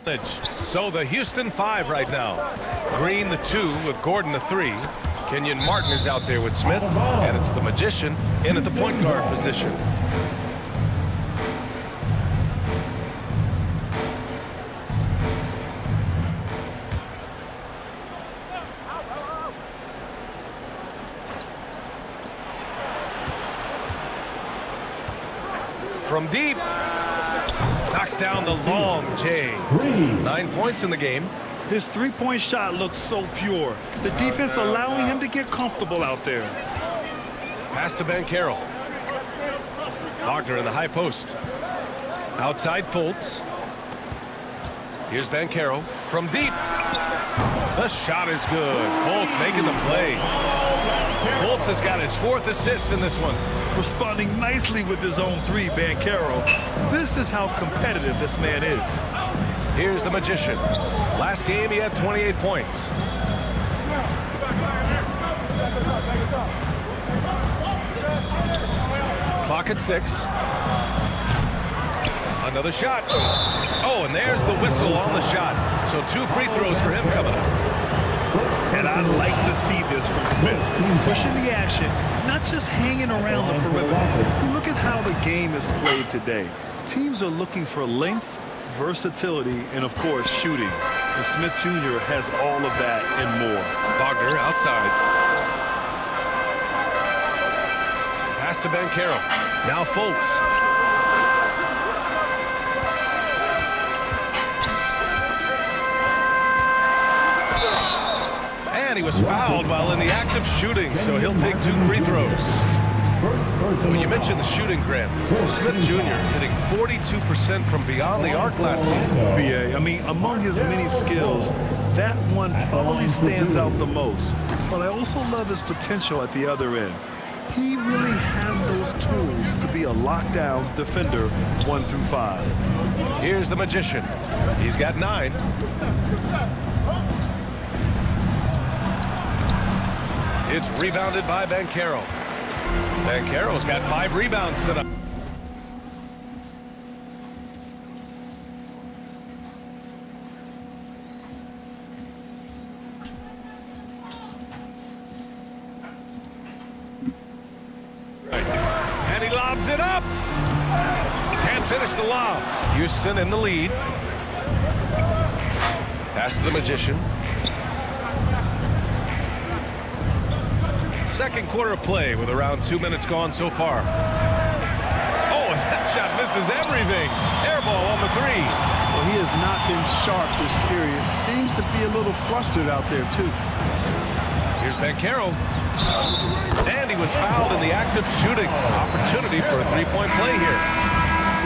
So the Houston 5 right now. Green the 2 with Gordon the 3. Kenyon Martin is out there with Smith, and it's the Magician in at the point guard position. From deep, knocks down the long J. 9 points in the game. His three-point shot looks so pure. The defense allowing him to get comfortable out there. Pass to Banchero. Wagner in the high post. Outside Fultz. Here's Banchero from deep. The shot is good. Fultz making the play. Fultz has got his 4th assist in this one. Responding nicely with his own 3, Banchero. This is how competitive this man is. Here's the Magician. Last game, he had 28 points. Clock at 6. Another shot. Oh, and there's the whistle on the shot. So 2 free throws for him coming up. And I'd like to see this from Smith. Pushing the action, not just hanging around the perimeter. Look at how the game is played today. Teams are looking for length, versatility, and of course shooting. And Smith Jr. has all of that and more. Wagner outside. Pass to Banchero. Now Fultz. And he was fouled while in the act of shooting, so he'll take 2 free throws. When you mentioned the shooting, Grant, Smith Jr. hitting 42% from beyond the arc last season. BA, I mean, among his many skills, that one probably stands out the most. But I also love his potential at the other end. He really has those tools to be a lockdown defender 1 through 5. Here's the Magician. He's got 9. It's rebounded by Banchero. Banchero's got 5 rebounds tonight. And he lobs it up. Can't finish the lob. Houston in the lead. Pass to the Magician. Second quarter of play with around 2 minutes gone so far. Oh, and that shot misses everything. Air ball on the 3. Well, he has not been sharp this period. Seems to be a little flustered out there, too. Here's Banchero. And he was fouled in the act of shooting. Opportunity for a 3-point play here.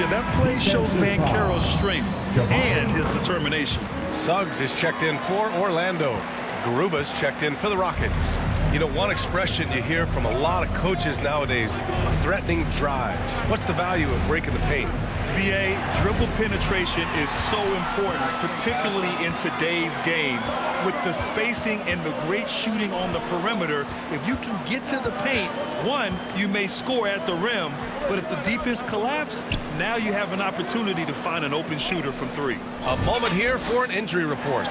Yeah, that play shows Banchero's strength and his determination. Suggs is checked in for Orlando. Garuba's checked in for the Rockets. You know, one expression you hear from a lot of coaches nowadays, threatening drives. What's the value of breaking the paint? BA, dribble penetration is so important, particularly in today's game. With the spacing and the great shooting on the perimeter, if you can get to the paint, 1, you may score at the rim, but if the defense collapses, now you have an opportunity to find an open shooter from 3. A moment here for an injury report.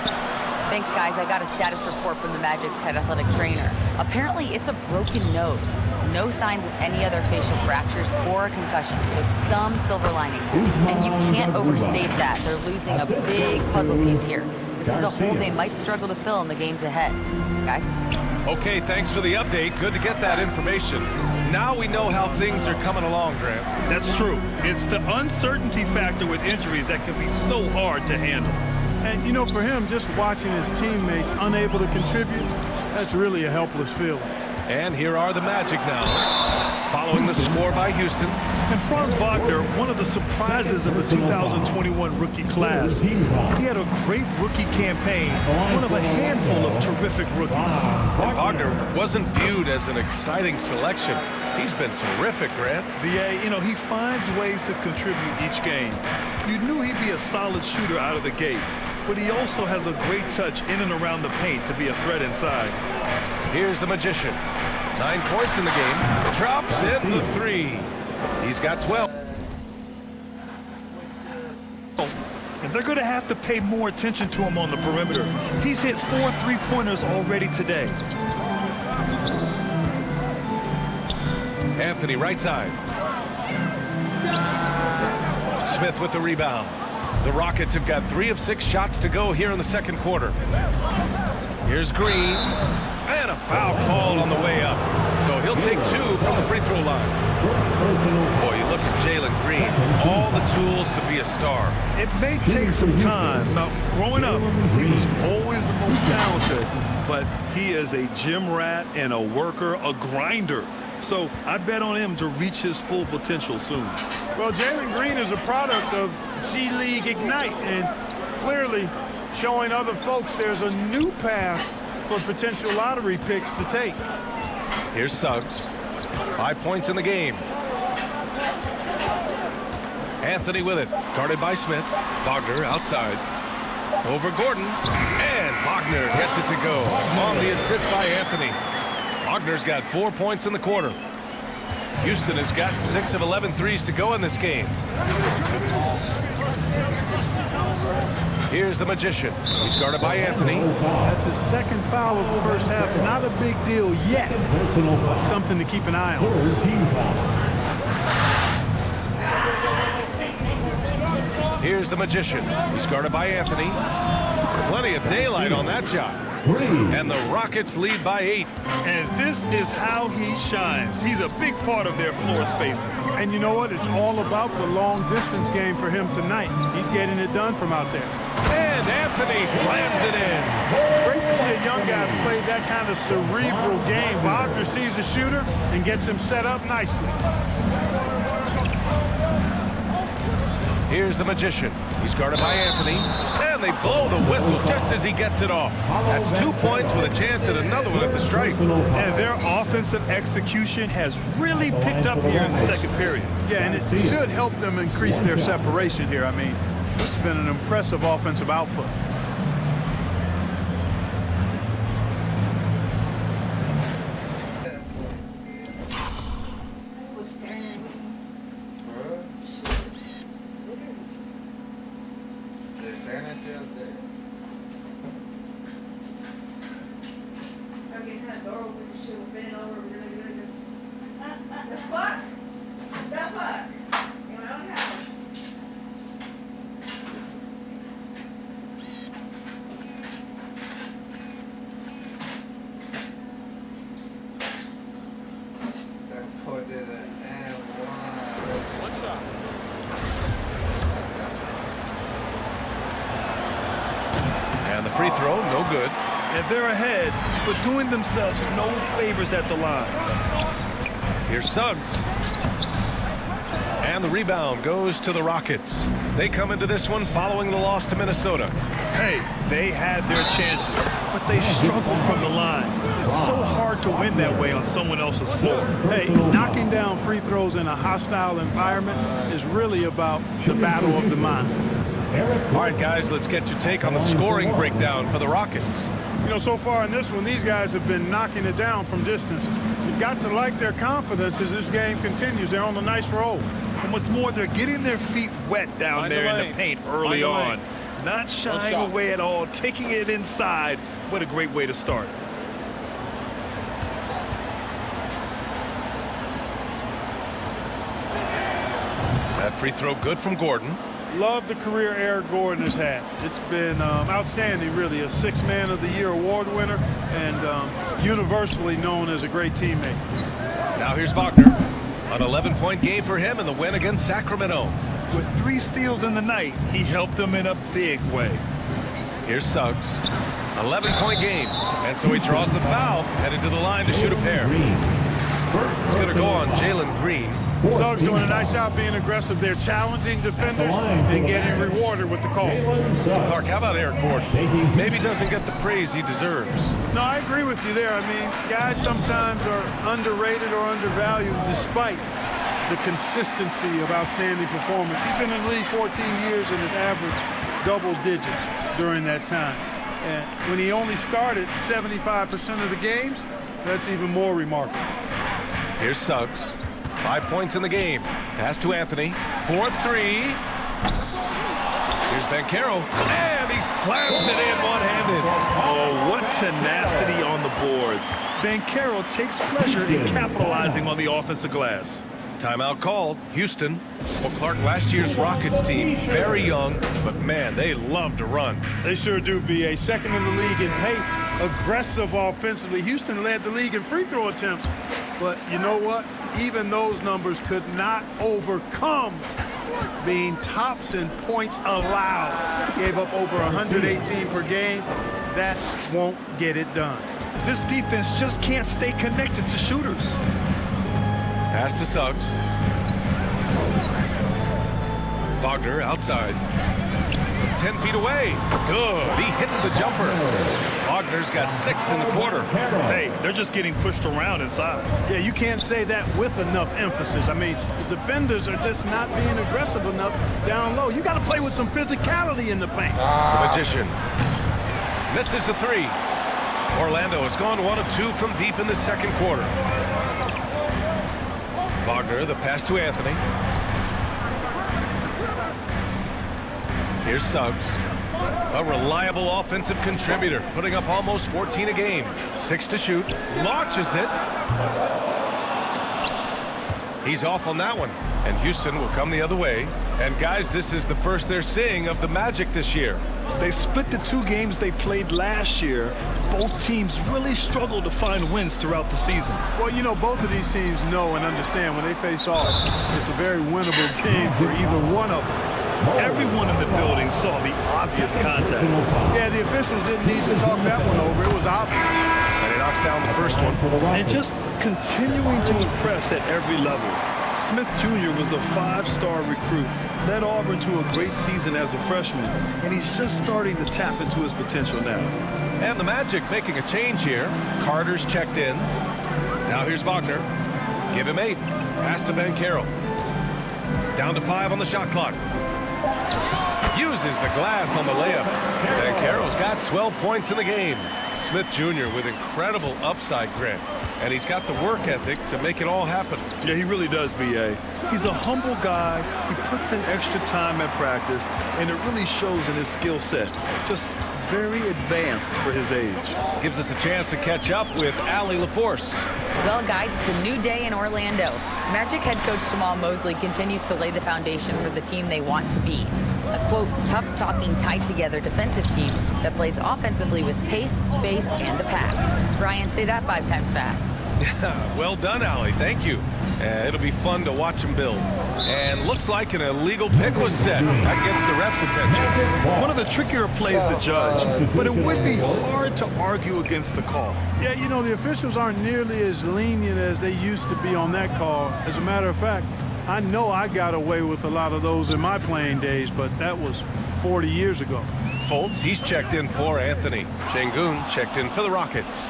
Thanks, guys. I got a status report from the Magic's head athletic trainer. Apparently, it's a broken nose. No signs of any other facial fractures or a concussion, so some silver lining. And you can't overstate that. They're losing a big puzzle piece here. This is a hole they might struggle to fill in the games ahead. Guys? Okay, thanks for the update. Good to get that information. Now we know how things are coming along, Grant. That's true. It's the uncertainty factor with injuries that can be so hard to handle. And, you know, for him, just watching his teammates unable to contribute, that's really a helpless feeling. And here are the Magic now, following the score by Houston. And Franz Wagner, one of the surprises of the 2021 rookie class. He had a great rookie campaign, one of a handful of terrific rookies. And Wagner wasn't viewed as an exciting selection. He's been terrific, Grant. BA, you know, he finds ways to contribute each game. You knew he'd be a solid shooter out of the gate, but he also has a great touch in and around the paint to be a threat inside. Here's the Magician. 9 points in the game. Drops in the 3. He's got 12. and they're going to have to pay more attention to him on the perimeter. He's hit 4 3-pointers already today. Anthony, right side. Smith with the rebound. The Rockets have got 3 of 6 shots to go here in the second quarter. Here's Green. And a foul called on the way up. So he'll take 2 from the free throw line. Boy, you look at Jalen Green. All the tools to be a star. It may take some time. Now, growing up, he was always the most talented. But he is a gym rat and a worker, a grinder. So I bet on him to reach his full potential soon. Well, Jalen Green is a product of G League Ignite, and clearly showing other folks there's a new path for potential lottery picks to take. Here's Suggs. 5 points in the game. Anthony with it. Guarded by Smith. Wagner outside. Over Gordon. And Wagner gets it to go. On the assist by Anthony. Wagner's got 4 points in the quarter. Houston has got 6 of 11 threes to go in this game. Here's the Magician. He's guarded by Anthony. That's his second foul of the first half. Not a big deal yet. Something to keep an eye on. Here's the Magician. He's guarded by Anthony. Plenty of daylight on that shot. And the Rockets lead by 8. And this is how he shines. He's a big part of their floor spacing. And you know what? It's all about the long distance game for him tonight. He's getting it done from out there. And Anthony slams it in. Great to see a young guy play that kind of cerebral game. Wagner sees a shooter and gets him set up nicely. Here's the Magician. He's guarded by Anthony. And they blow the whistle just as he gets it off. That's 2 points with a chance at another one at the stripe. And their offensive execution has really picked up here in the second period. Yeah, and it should help them increase their separation here. I mean, this has been an impressive offensive output. And the free throw, no good. And they're ahead, but doing themselves no favors at the line. Here's Suggs. And the rebound goes to the Rockets. They come into this one following the loss to Minnesota. Hey, they had their chances, but they struggled from the line. It's so hard to win that way on someone else's floor. Hey, knocking down free throws in a hostile environment is really about the battle of the mind. All right, guys, let's get your take on the scoring breakdown for the Rockets. You know, so far in this one, these guys have been knocking it down from distance. You've got to like their confidence as this game continues. They're on a nice roll. And what's more, they're getting their feet wet down there in the paint early on. Not shying away at all, taking it inside. What a great way to start. That free throw good from Gordon. Love the career Eric Gordon has had. It's been outstanding, really. A 6th Man of the Year award winner and universally known as a great teammate. Now here's Wagner. An 11-point game for him in the win against Sacramento. With 3 steals in the night, he helped them in a big way. Here's Suggs. 11-point game. And so he draws the foul, headed to the line to shoot a pair. It's going to go on Jalen Green. Suggs doing a nice job being aggressive. They're challenging defenders and getting rewarded with the call. Clark, how about Eric Gordon? Maybe doesn't get the praise he deserves. No, I agree with you there. I mean, guys sometimes are underrated or undervalued despite the consistency of outstanding performance. He's been in the league 14 years and has averaged double digits during that time. And when he only started 75% of the games, that's even more remarkable. Here's Suggs. 5 points in the game. Pass to Anthony. 4-3. Here's Here's Banchero, and he slams it in one-handed. Oh, what tenacity on the boards. Banchero takes pleasure in capitalizing on the offensive glass. Timeout called. Houston. Well, Clark, last year's Rockets team, very young, but man, they love to run. They sure do, B.A. Second in the league in pace, aggressive offensively. Houston led the league in free throw attempts. But you know what? Even those numbers could not overcome being tops in points allowed. Gave up over 118 per game. That won't get it done. This defense just can't stay connected to shooters. Pass to Suggs. Wagner outside. 10 feet away. Good. He hits the jumper. Wagner's got 6 in the quarter. Hey, they're just getting pushed around inside. Yeah, you can't say that with enough emphasis. I mean, the defenders are just not being aggressive enough down low. You got to play with some physicality in the paint. The Magician misses the 3. Orlando has gone 1 of 2 from deep in the second quarter. Wagner, the pass to Anthony. Here's Suggs. A reliable offensive contributor, putting up almost 14 a game. 6 to shoot. Launches it. He's off on that one. And Houston will come the other way. And guys, this is the first they're seeing of the Magic this year. They split the 2 games they played last year. Both teams really struggled to find wins throughout the season. Well, you know, both of these teams know and understand when they face off, it's a very winnable game for either one of them. Everyone in the building saw the obvious contact. Yeah, the officials didn't need to talk that one over. It was obvious. And he knocks down the first one. And just continuing to impress at every level. Smith Jr. was a 5-star recruit, led Auburn to a great season as a freshman, and he's just starting to tap into his potential now. And the Magic making a change here. Carter's checked in. Now here's Wagner. Give him 8. Pass to Banchero. Down to 5 on the shot clock. Uses the glass on the layup. Banchero's got 12 points in the game. Smith Jr. with incredible upside grit. And he's got the work ethic to make it all happen. Yeah, he really does, B.A. He's a humble guy. He puts in extra time at practice, and it really shows in his skill set. Just very advanced for his age. Gives us a chance to catch up with Allie LaForce. Well, guys, it's a new day in Orlando. Magic head coach Jamal Mosley continues to lay the foundation for the team they want to be. A, quote, tough-talking, tied-together defensive team that plays offensively with pace, space, and the pass. Brian, say that 5 times fast. Well done, Allie. Thank you. It'll be fun to watch him build. And looks like an illegal pick was set. That gets the ref's attention. One of the trickier plays to judge, but it would be hard to argue against the call. Yeah, you know, the officials aren't nearly as lenient as they used to be on that call. As a matter of fact, I know I got away with a lot of those in my playing days, but that was 40 years ago. Fultz, he's checked in for Anthony. Şengün checked in for the Rockets.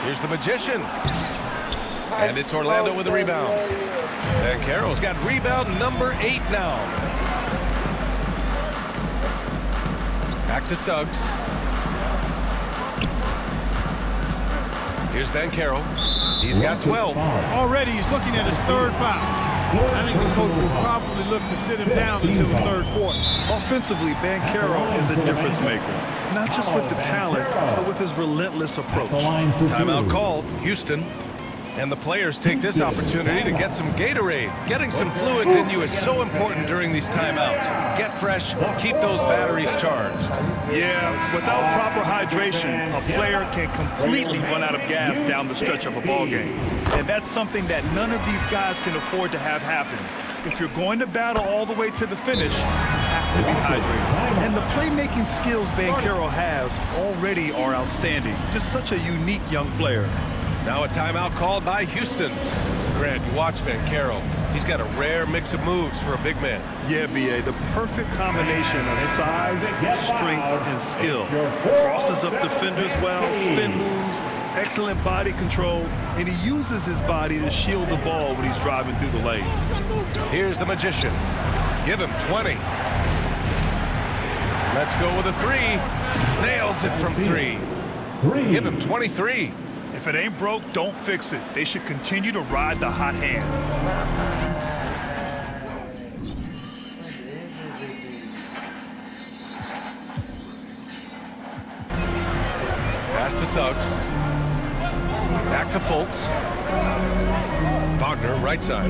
Here's the Magician. And it's Orlando with a rebound. And Banchero's got rebound number 8 now. Back to Suggs. Here's Banchero. He's got 12. Already he's looking at his 3rd foul. I think the coach will probably look to sit him down until the 3rd quarter. Offensively, Banchero is a difference maker. Not just with the talent, but with his relentless approach. Timeout called. Houston. And the players take this opportunity to get some Gatorade. Getting some fluids in you is so important during these timeouts. Get fresh, keep those batteries charged. Yeah, without proper hydration, a player can completely run out of gas down the stretch of a ball game. And that's something that none of these guys can afford to have happen. If you're going to battle all the way to the finish, you have to be hydrated. And the playmaking skills Banchero has already are outstanding. Just such a unique young player. Now a timeout called by Houston. Grant, you watch Banchero. He's got a rare mix of moves for a big man. Yeah, B.A., the perfect combination of size, strength, and skill. Crosses up defenders well, spin moves, excellent body control, and he uses his body to shield the ball when he's driving through the lane. Here's the Magician. Give him 20. Let's go with a 3. Nails it from 3. Give him 23. If it ain't broke, don't fix it. They should continue to ride the hot hand. Pass to Suggs. Back to Fultz. Wagner, right side.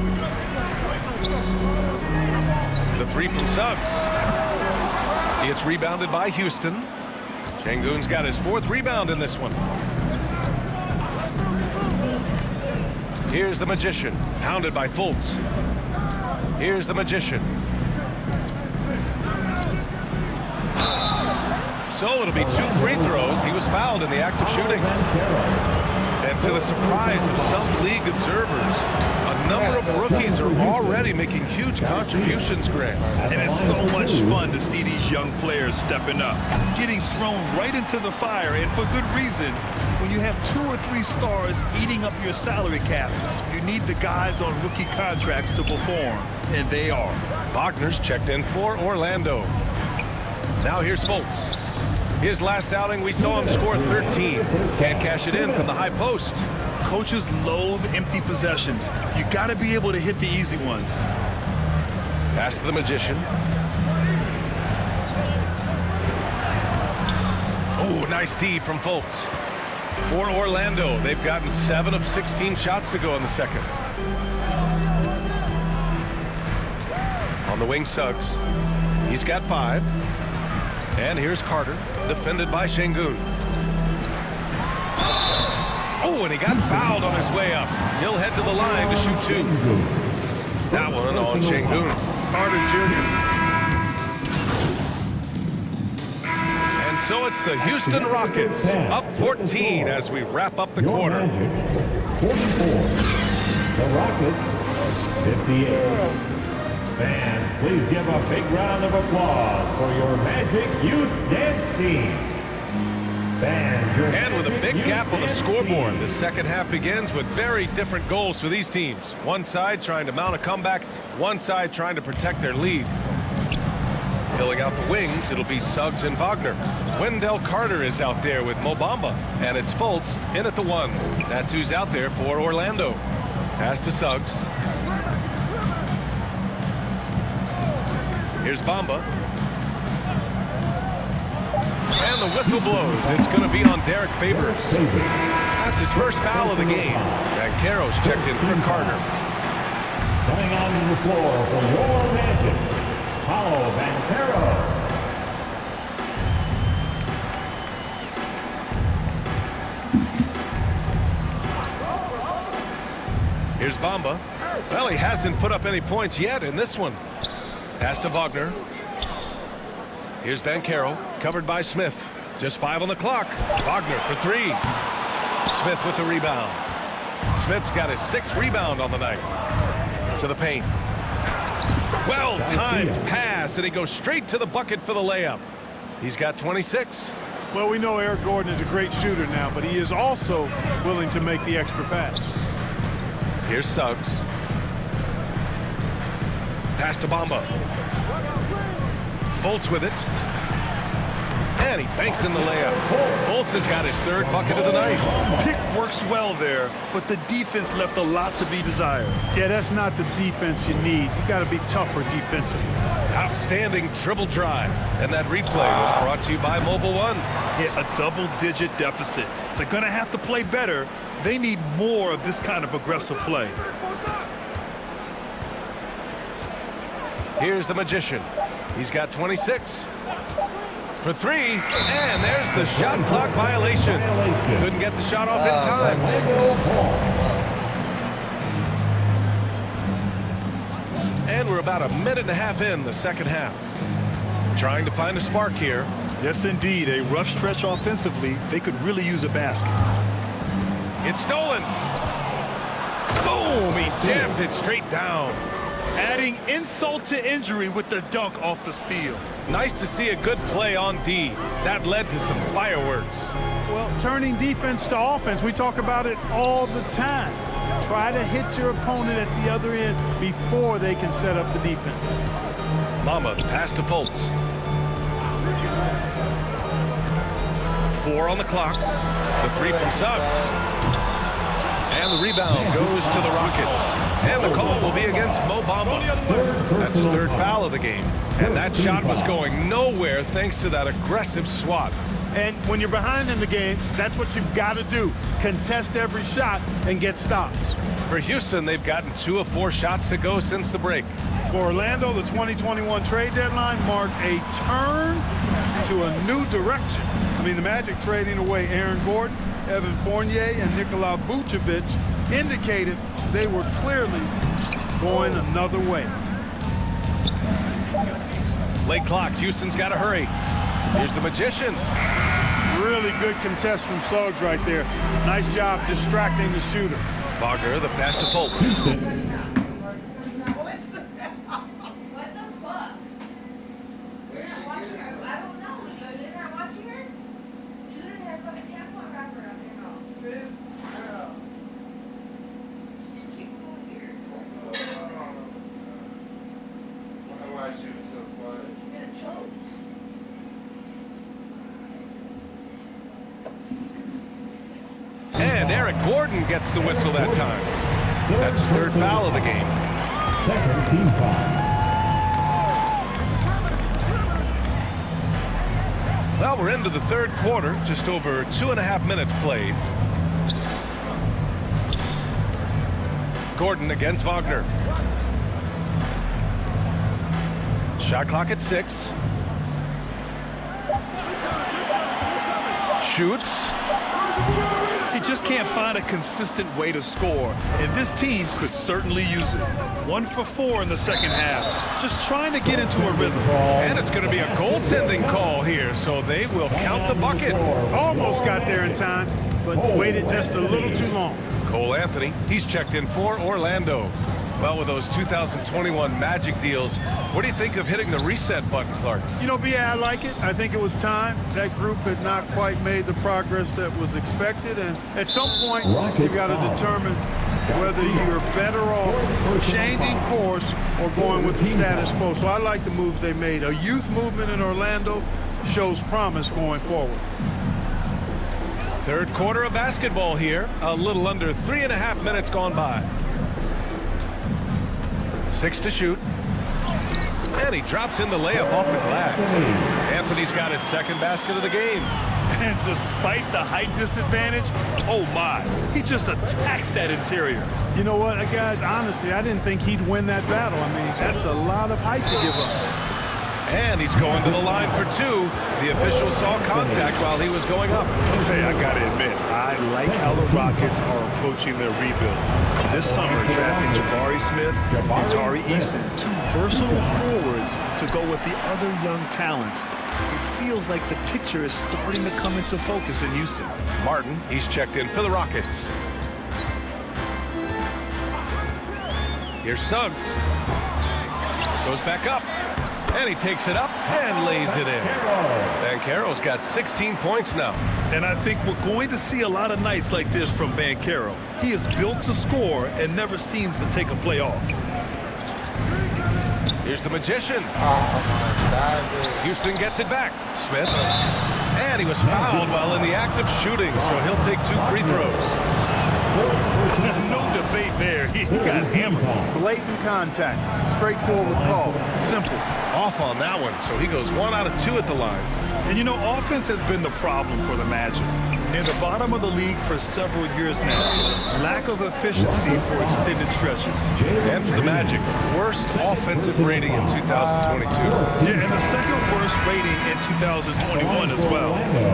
The three from Suggs. It's rebounded by Houston. Şengün's got his 4th rebound in this one. Here's the Magician, hounded by Fultz. Here's the Magician. So it'll be 2 free throws. He was fouled in the act of shooting. And to the surprise of some league observers, a number of rookies are already making huge contributions, Grant. And it's so much fun to see these young players stepping up, getting thrown right into the fire, and for good reason. When you have 2 or 3 stars eating up your salary cap, you need the guys on rookie contracts to perform, and they are. Wagner's checked in for Orlando. Now here's Fultz. His last outing, we saw him score 13. Can't cash it in from the high post. Coaches loathe empty possessions. You got to be able to hit the easy ones. Pass to the Magician. Oh, nice D from Fultz. For Orlando, they've gotten 7 of 16 shots to go in the second. On the wing, Suggs. He's got 5. And here's Carter, defended by Şengün. Oh, and he got fouled on his way up. He'll head to the line to shoot 2. That one on Şengün. Carter Jr. And so it's the Houston Rockets up 14 as we wrap up the quarter. 44. The Rockets 58. Fans, please give a big round of applause for your Magic Youth Dance Team. Fans, And with a big Youth gap on the Dance scoreboard, Team. the second half begins with very different goals for these teams. One side trying to mount a comeback, one side trying to protect their lead. Filling out the wings, it'll be Suggs and Wagner. Wendell Carter is out there with Mo Bamba, and it's Fultz in at the 1. That's who's out there for Orlando. Pass to Suggs. Here's Bamba. And the whistle blows. It's going to be on Derek Favors. That's his first foul of the game. Banchero's checked in for Carter. Coming onto the floor for your Magic, Paulo Banchero. Here's Bamba. Well, he hasn't put up any points yet in this one. Pass to Wagner. Here's Banchero, covered by Smith. Just 5 on the clock. Wagner for 3. Smith with the rebound. Smith's got his 6th rebound on the night. To the paint. Well-timed pass, and he goes straight to the bucket for the layup. He's got 26. Well, we know Eric Gordon is a great shooter now, but he is also willing to make the extra pass. Here's Suggs. Pass to Bamba. Fultz with it. And he banks in the layup. Fultz has got his 3rd bucket of the night. Pick works well there, but the defense left a lot to be desired. Yeah, that's not the defense you need. You got to be tougher defensively. Outstanding dribble drive. And that replay was brought to you by Mobile One. Hit a double-digit deficit. They're going to have to play better. They need more of this kind of aggressive play. Here's the Magician. He's got 26. For 3, and there's the shot clock violation. Couldn't get the shot off in time. And we're about a minute and a half in the second half. Trying to find a spark here. Yes, indeed. A rough stretch offensively. They could really use a basket. It's stolen. Boom! He jams it straight down. Adding insult to injury with the dunk off the steal. Nice to see a good play on D. That led to some fireworks. Well, turning defense to offense, we talk about it all the time. Try to hit your opponent at the other end before they can set up the defense. Mama, pass to Fultz. 4 on the clock. The 3 from Suggs. And the rebound goes to the Rockets. And the call will be against Mo Bamba. That's his 3rd foul of the game. And that shot was going nowhere thanks to that aggressive swat. And when you're behind in the game, that's what you've got to do. Contest every shot and get stops. For Houston, they've gotten 2 of 4 shots to go since the break. For Orlando, the 2021 trade deadline marked a turn to a new direction. I mean, the Magic trading away Aaron Gordon, Evan Fournier, and Nikola Vucevic indicated they were clearly going another way. Late clock, Houston's got to hurry. Here's the Magician. Really good contest from Suggs right there. Nice job distracting the shooter. Wagner, the pass to Fultz. Houston. And Eric Gordon gets the whistle that time. That's his 3rd foul of the game. Second team foul. Well, we're into the 3rd quarter, just over 2.5 minutes played. Gordon against Wagner. Shot clock at 6. Shoots. He just can't find a consistent way to score, and this team could certainly use it. 1 for 4 in the second half, just trying to get into a rhythm. And it's going to be a goaltending call here, so they will count the bucket. Almost got there in time, but waited just a little too long. Cole Anthony, he's checked in for Orlando. Well, with those 2021 Magic deals, what do you think of hitting the reset button, Clark? You know, B.A., I like it. I think it was time. That group had not quite made the progress that was expected, and at some point, you've got to determine whether you're better off changing course or going with the status quo. So I like the moves they made. A youth movement in Orlando shows promise going forward. 3rd quarter of basketball here. A little under 3.5 minutes gone by. 6 to shoot. And he drops in the layup off the glass. Anthony's got his 2nd basket of the game. And despite the height disadvantage, oh my, he just attacks that interior. You know what, guys, honestly, I didn't think he'd win that battle. I mean, that's a lot of height to give up. And he's going to the line for 2. The official saw contact while he was going up. Hey, I gotta admit, I like how the Rockets are approaching their rebuild. This summer, drafting Jabari Smith and Tari Eason, 2 versatile forwards to go with the other young talents. It feels like the picture is starting to come into focus in Houston. Martin, he's checked in for the Rockets. Here's Suggs. Goes back up. And he takes it up and lays it in. Banchero's got 16 points now. And I think we're going to see a lot of nights like this from Banchero. He is built to score and never seems to take a play off. Here's the Magician. Houston gets it back. Smith. And he was fouled while in the act of shooting, so he'll take 2 free throws. No debate there. He got hammered. Blatant contact. Straightforward call. Simple. Off on that one, so he goes 1 out of 2 at the line. And you know, offense has been the problem for the Magic. Near the bottom of the league for several years now. Lack of efficiency for extended stretches. And for the Magic, worst offensive rating in 2022. Yeah, and the 2nd worst rating in 2021 as well.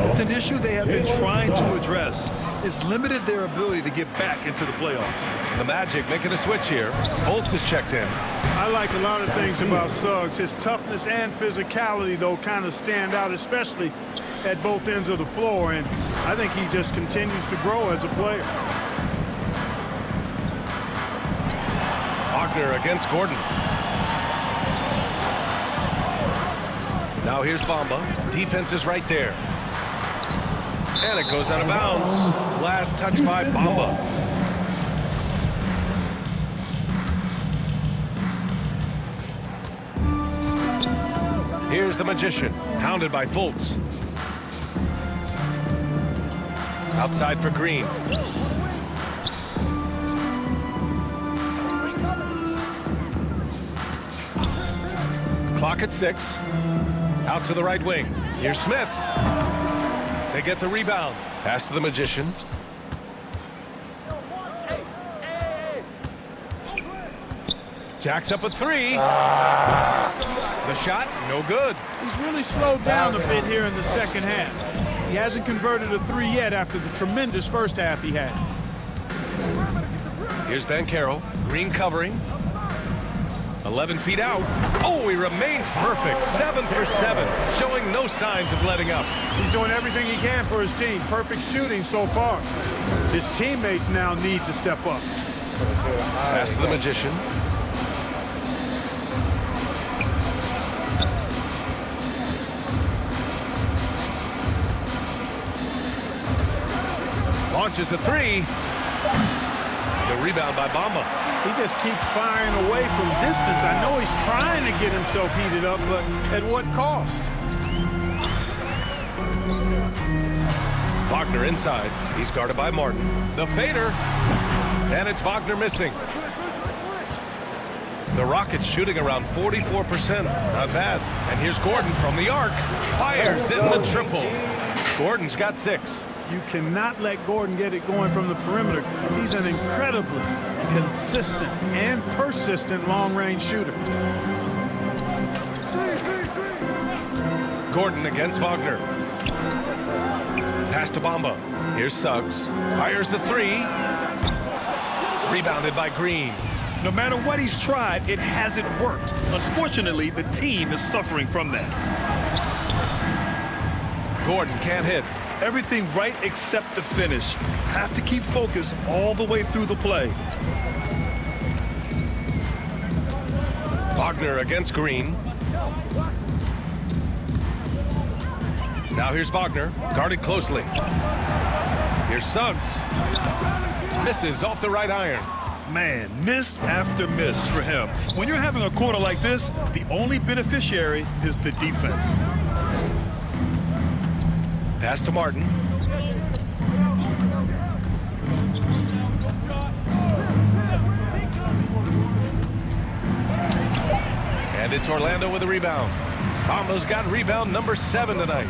It's an issue they have been trying to address. It's limited their ability to get back into the playoffs. The Magic making a switch here. Fultz is checked in. I like a lot of things about Suggs. His toughness and physicality, though, kind of stand out, especially at both ends of the floor. And I think he just continues to grow as a player. Wagner against Gordon. Now here's Bamba. Defense is right there. And it goes out of bounds. Last touch by Bamba. Here's the Magician, pounded by Fultz. Outside for Green. Clock at 6. Out to the right wing. Here's Smith. They get the rebound. Pass to the magician. Jacks up a three. The shot, no good. He's really slowed down a bit here in the second half. He hasn't converted a three yet after the tremendous first half he had. Here's Banchero. Green covering. 11 feet out. Oh, he remains perfect. 7 for 7, showing no signs of letting up. He's doing everything he can for his team. Perfect shooting so far. His teammates now need to step up. Pass to the magician. Launches a three. The rebound by Bamba. He just keeps firing away from distance. I know he's trying to get himself heated up, but at what cost? Wagner inside. He's guarded by Martin. The fader. And it's Wagner missing. The Rockets shooting around 44%. Not bad. And here's Gordon from the arc. Fires in the triple. Gordon's got 6. You cannot let Gordon get it going from the perimeter. He's an incredibly consistent and persistent long-range shooter. Gordon against Wagner. Pass to Bamba. Here's Suggs. Fires the three. Rebounded by Green. No matter what he's tried, it hasn't worked. Unfortunately, the team is suffering from that. Gordon can't hit. Everything right except the finish. Have to keep focused all the way through the play. Wagner against Green. Now here's Wagner, guarded closely. Here's Suggs. Misses off the right iron. Man, miss after miss for him. When you're having a quarter like this, the only beneficiary is the defense. Pass to Martin. And it's Orlando with a rebound. Bamba's got rebound number 7 tonight.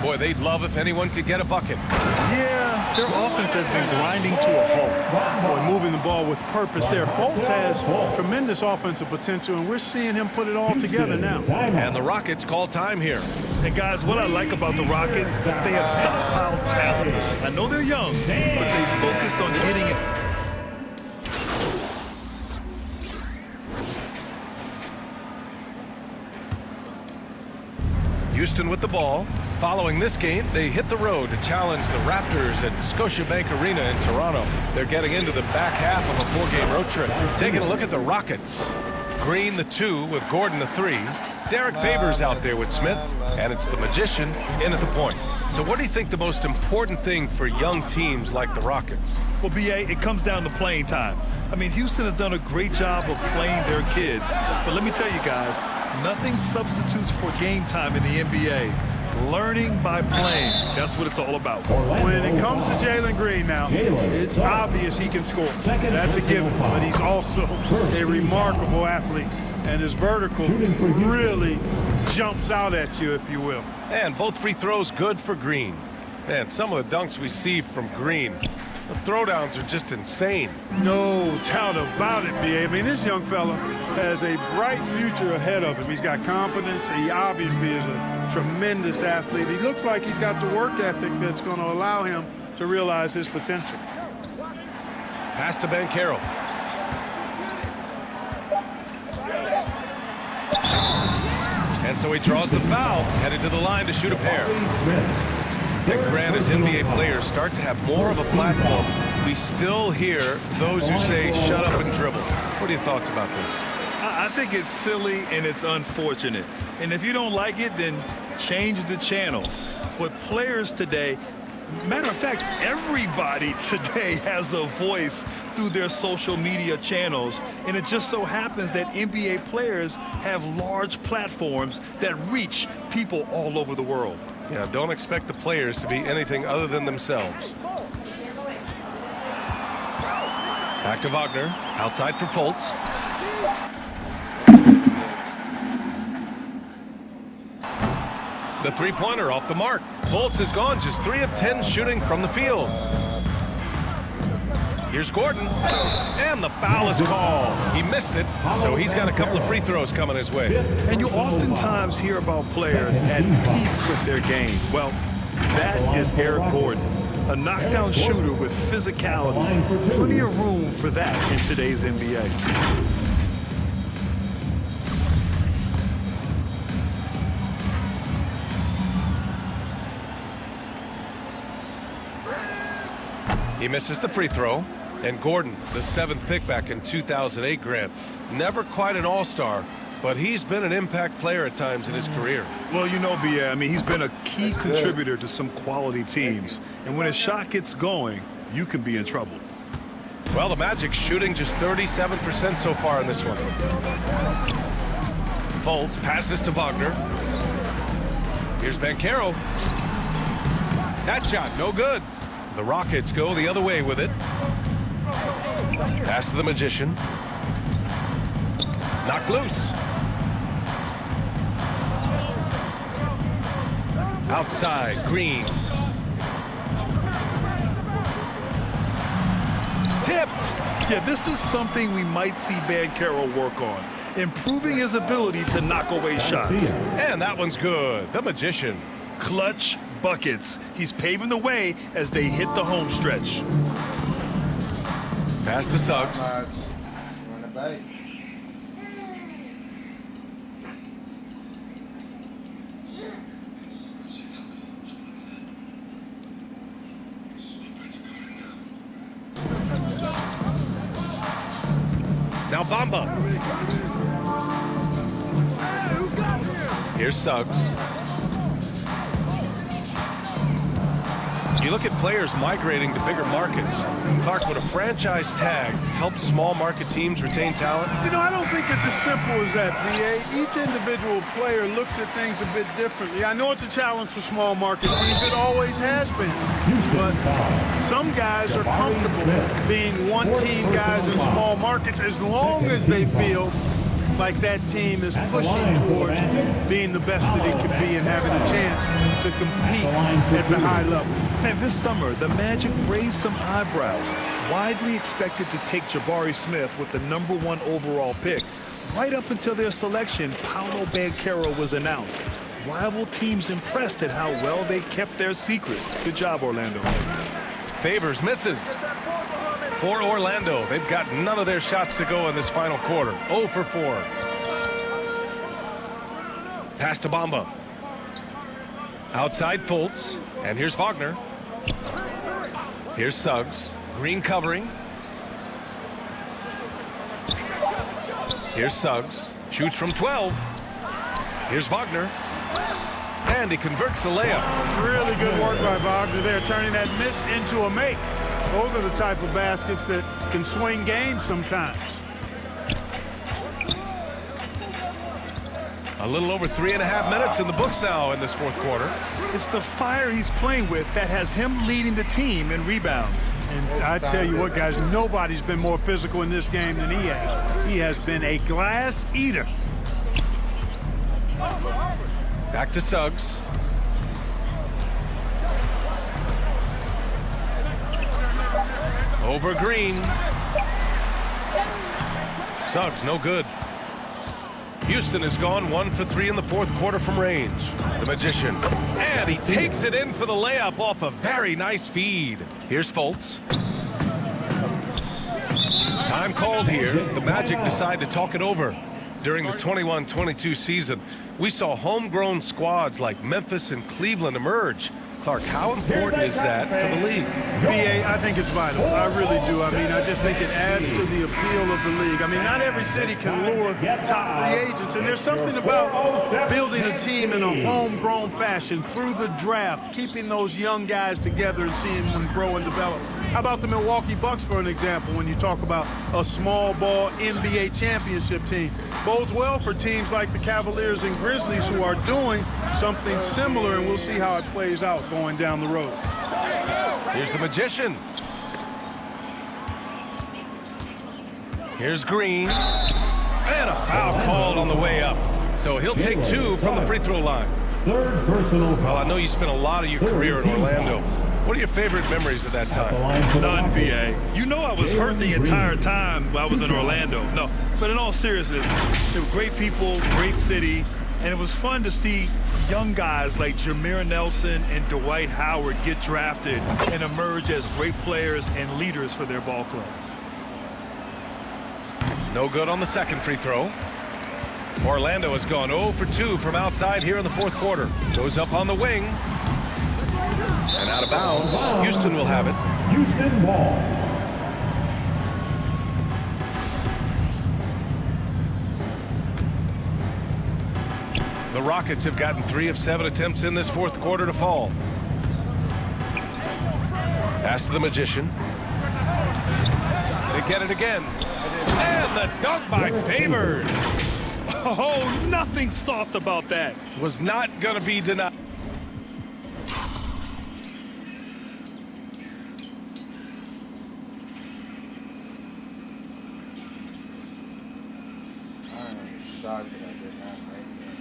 Boy, they'd love if anyone could get a bucket. Yeah, their offense has been grinding to a halt. Boy, moving the ball with purpose there. Fultz has tremendous offensive potential, and we're seeing him put it all together now. And the Rockets call time here. And guys, what I like about the Rockets, they have stockpiled talent. I know they're young, but they focused on getting it. Houston with the ball. Following this game, they hit the road to challenge the Raptors at Scotiabank Arena in Toronto. They're getting into the back half of a 4-game road trip. Taking a look at the Rockets. Green the 2 with Gordon the 3. Derek Favors out there with Smith, and it's the magician in at the point. So what do you think the most important thing for young teams like the Rockets? Well, BA, it comes down to playing time. I mean, Houston has done a great job of playing their kids. But let me tell you guys, nothing substitutes for game time in the NBA. Learning by playing. That's what it's all about. When it comes to Jalen Green now, it's obvious he can score. That's a given, but he's also a remarkable athlete. And his vertical really jumps out at you, if you will. And both free throws good for Green. Man, some of the dunks we see from Green, the throwdowns are just insane. No doubt about it, B.A. I mean, this young fella has a bright future ahead of him. He's got confidence. He obviously is a tremendous athlete. He looks like he's got the work ethic that's going to allow him to realize his potential. Pass to Banchero. And so he draws the foul, headed to the line to shoot a pair. And Grant, as NBA players start to have more of a platform, we still hear those who say, shut up and dribble. What are your thoughts about this? I think it's silly and it's unfortunate. And if you don't like it, then change the channel. But players today, matter of fact, everybody today has a voice through their social media channels. And it just so happens that NBA players have large platforms that reach people all over the world. Yeah, don't expect the players to be anything other than themselves. Back to Wagner, outside for Fultz. The three-pointer off the mark. Fultz is gone, just 3 of 10 shooting from the field. Here's Gordon, and the foul is called. He missed it, so he's got a couple of free throws coming his way. And you oftentimes hear about players at peace with their game. Well, that is Eric Gordon, a knockdown shooter with physicality. Plenty of room for that in today's NBA. He misses the free throw. And Gordon, the 7th pick back in 2008, Grant. Never quite an all-star, but he's been an impact player at times in his career. Well, you know, B.A., I mean, he's been a key contributor to some quality teams. And when his shot gets going, you can be in trouble. Well, the Magic shooting just 37% so far in this one. Fultz passes to Wagner. Here's Banchero. That shot, no good. The Rockets go the other way with it. Pass to the Magician. Knocked loose. Outside, Green. Tipped. Yeah, this is something we might see Banchero work on, improving his ability to knock away shots. And that one's good. The Magician. Clutch buckets. He's paving the way as they hit the home stretch. Pass to Suggs. Now Bamba. Here's Suggs. You look at players migrating to bigger markets. Clark, would a franchise tag help small market teams retain talent? You know, I don't think it's as simple as that, B.A. Each individual player looks at things a bit differently. I know it's a challenge for small market teams. It always has been. But some guys are comfortable being one-team guys in small markets as long as they feel like that team is pushing towards being the best that it could be and having a chance to compete at the high level. And this summer, the Magic raised some eyebrows, widely expected to take Jabari Smith with the #1 overall pick. Right up until their selection, Paolo Banchero was announced. Rival teams impressed at how well they kept their secret. Good job, Orlando. Favors misses. For Orlando, they've got none of their shots to go in this final quarter. 0 for 4. Pass to Bamba. Outside Fultz. And here's Wagner. Here's Suggs. Green covering. Here's Suggs. Shoots from 12. Here's Wagner. And he converts the layup. Really good work by Wagner there, turning that miss into a make. Those are the type of baskets that can swing games sometimes. A little over 3.5 minutes in the books now in this fourth quarter. It's the fire he's playing with that has him leading the team in rebounds. And I tell you what, guys, nobody's been more physical in this game than he has. He has been a glass eater. Back to Suggs. Over Green. Suggs, no good. Houston has gone 1 for 3 in the fourth quarter from range. The Magician. And he takes it in for the layup off a very nice feed. Here's Fultz. Time called here. The Magic decide to talk it over. During the 21-22 season, we saw homegrown squads like Memphis and Cleveland emerge. Clark, how important is that for the league? B.A., I think it's vital. I really do. I mean, I just think it adds to the appeal of the league. I mean, not every city can lure top free agents, and there's something about building a team in a homegrown fashion through the draft, keeping those young guys together and seeing them grow and develop. How about the Milwaukee Bucks, for an example, when you talk about a small ball NBA championship team? Bodes well for teams like the Cavaliers and Grizzlies who are doing something similar, and we'll see how it plays out going down the road. Here's the Magician. Here's Green. And a foul called on the way up. So he'll take 2 from the free throw line. third personal Well, foul. I know you spent a lot of your career in Orlando. What are your favorite memories of that At the time? line for the None, Rockets. BA. You know I was hurt the entire time I was in Orlando. No, but in all seriousness, they were great people, great city, and it was fun to see young guys like Jameer Nelson and Dwight Howard get drafted and emerge as great players and leaders for their ball club. No good on the second free throw. Orlando has gone 0 for 2 from outside here in the fourth quarter. Goes up on the wing. And out of bounds. Houston will have it. Houston ball. The Rockets have gotten 3 of 7 attempts in this fourth quarter to fall. Pass to the Magician. They get it again. And the dunk by Favors. Oh, nothing soft about that. Was not going to be denied. I am shocked that I did not make that.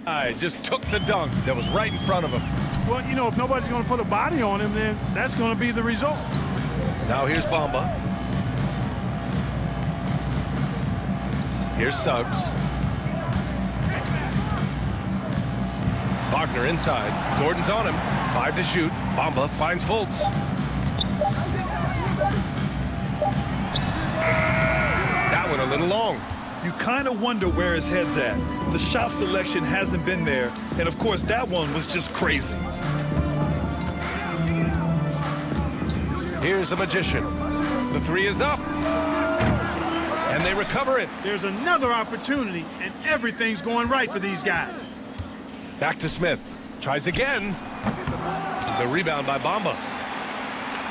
I just took the dunk that was right in front of him. Well, you know, if nobody's going to put a body on him, then that's going to be the result. Now here's Bamba. Here's Suggs. Wagner inside. Gordon's on him. 5 to shoot. Bamba finds Fultz. That one a little long. You kind of wonder where his head's at. The shot selection hasn't been there, and of course that one was just crazy. Here's the Magician. The 3 is up. And they recover it. There's another opportunity, and everything's going right for these guys. Back to Smith. Tries again. The rebound by Bamba.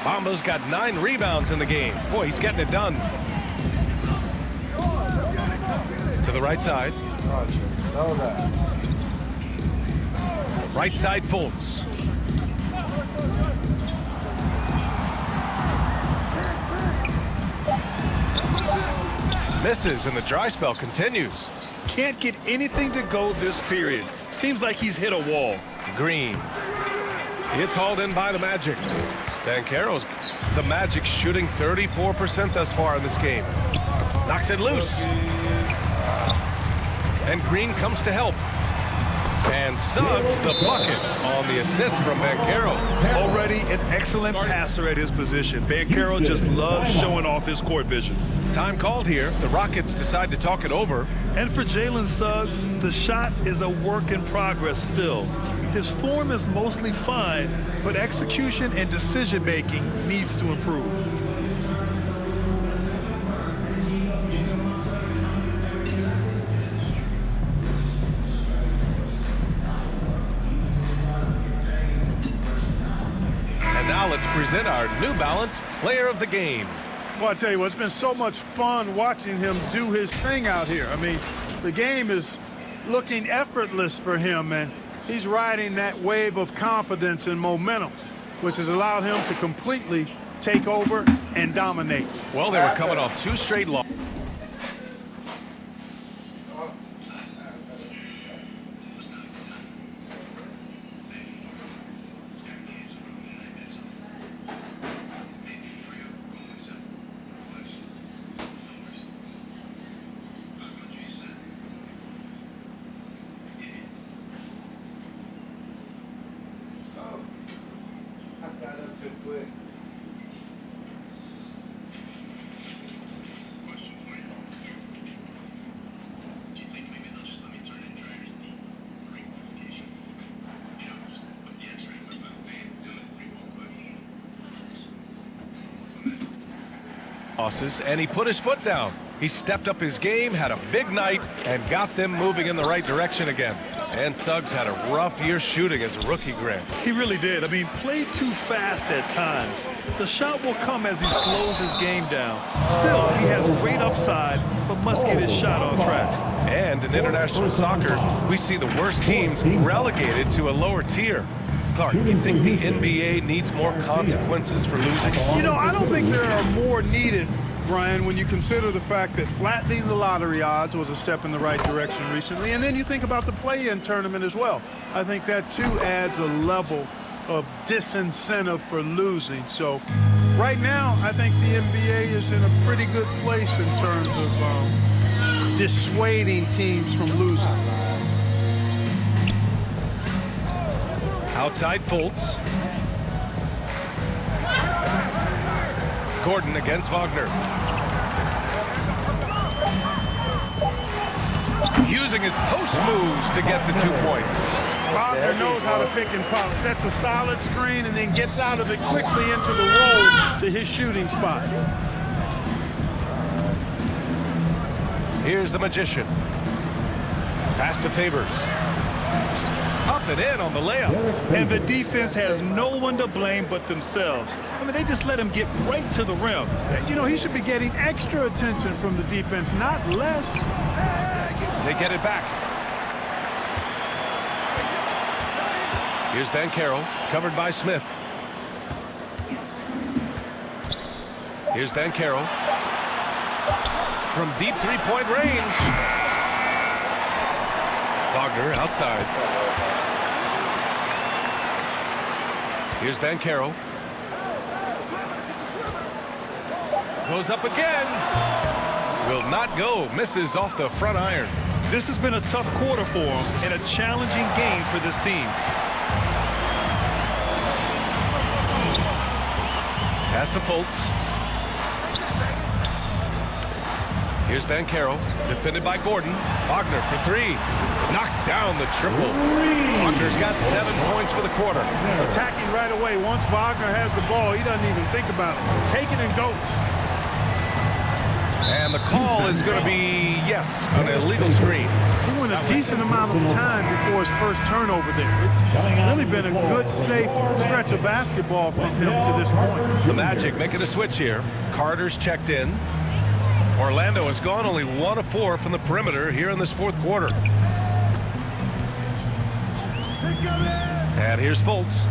Bamba's got 9 rebounds in the game. Boy, he's getting it done. To the right side. So that. Right side Fultz. Misses, and the dry spell continues. Can't get anything to go this period. Seems like he's hit a wall. Green. It's hauled in by the Magic. Banchero's the Magic shooting 34% thus far in this game. Knocks it loose. And Green comes to help. And Suggs the bucket on the assist from Banchero. Already an excellent passer at his position. Banchero just loves showing off his court vision. Time called here. The Rockets decide to talk it over. And for Jalen Suggs, the shot is a work in progress still. His form is mostly fine, but execution and decision-making needs to improve. And now let's present our New Balance Player of the Game. Well, I tell you what, it's been so much fun watching him do his thing out here. I mean, the game is looking effortless for him, and he's riding that wave of confidence and momentum, which has allowed him to completely take over and dominate. Well, they were coming off 2 straight losses. I got up too quick. And he put his foot down. He stepped up his game, had a big night, and got them moving in the right direction again. And Suggs had a rough year shooting as a rookie, Grant. He really did. I mean, played too fast at times. The shot will come as he slows his game down. Still, he has great upside, but must get his shot on track. And in international soccer, we see the worst teams relegated to a lower tier. Clark, you think the NBA needs more consequences for losing? You know, I don't think there are more needed, Brian, when you consider the fact that flattening the lottery odds was a step in the right direction recently. And then you think about the play-in tournament as well. I think that, too, adds a level of disincentive for losing. So right now, I think the NBA is in a pretty good place in terms of dissuading teams from losing. Outside Fultz. Gordon against Wagner. Using his post moves to get the 2 points. Wagner knows how to pick and pop. Sets a solid screen and then gets out of it quickly into the roll to his shooting spot. Here's the Magician. Pass to Favors. Up and in on the layup. And the defense has no one to blame but themselves. I mean, they just let him get right to the rim. You know, he should be getting extra attention from the defense, not less. They get it back. Here's Banchero, covered by Smith. Here's Banchero. From deep three-point range. Wagner outside. Here's Banchero. Goes up again. Will not go. Misses off the front iron. This has been a tough quarter for him and a challenging game for this team. Pass to Fultz. Here's Banchero, defended by Gordon. Wagner for three. Knocks down the triple. Wagner's got 7 points for the quarter. Attacking right away. Once Wagner has the ball, he doesn't even think about it. Take it and go. And the call is going to be, yes, an illegal screen. He went a decent amount of time before his first turnover there. It's really been a good, safe stretch of basketball from him to this point. The Magic making a switch here. Carter's checked in. Orlando has gone only 1 of 4 from the perimeter here in this fourth quarter. And here's Fultz.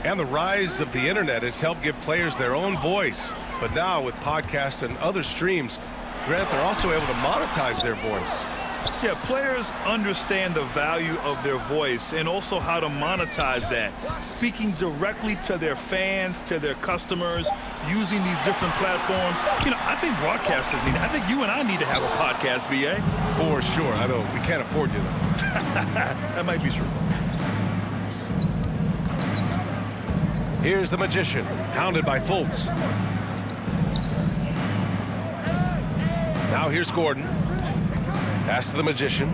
And the rise of the internet has helped give players their own voice. But now with podcasts and other streams, Grant, they're also able to monetize their voice. Yeah, players understand the value of their voice and also how to monetize that. Speaking directly to their fans, to their customers, using these different platforms. You know, I think broadcasters need it. I think you and I need to have a podcast, B.A. For sure. I don't. We can't afford you, though. That might be true. Here's the Magician, hounded by Fultz. Now here's Gordon. Pass to the Magician.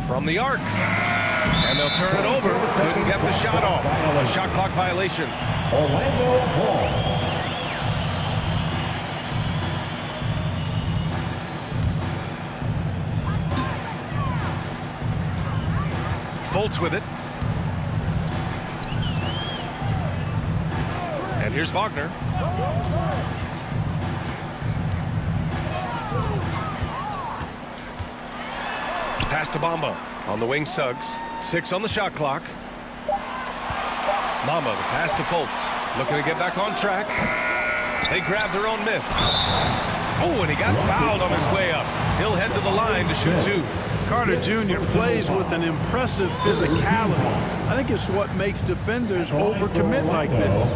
From the arc. And they'll turn it over. Couldn't get the shot off. A shot clock violation. Orlando Hall. Fultz with it. And here's Wagner. Pass to Bamba. On the wing, Suggs. 6 on the shot clock. Bamba, the pass to Fultz. Looking to get back on track. They grab their own miss. Oh, and he got fouled on his way up. He'll head to the line to shoot 2. Carter Jr. plays with an impressive physicality. I think it's what makes defenders overcommit like this.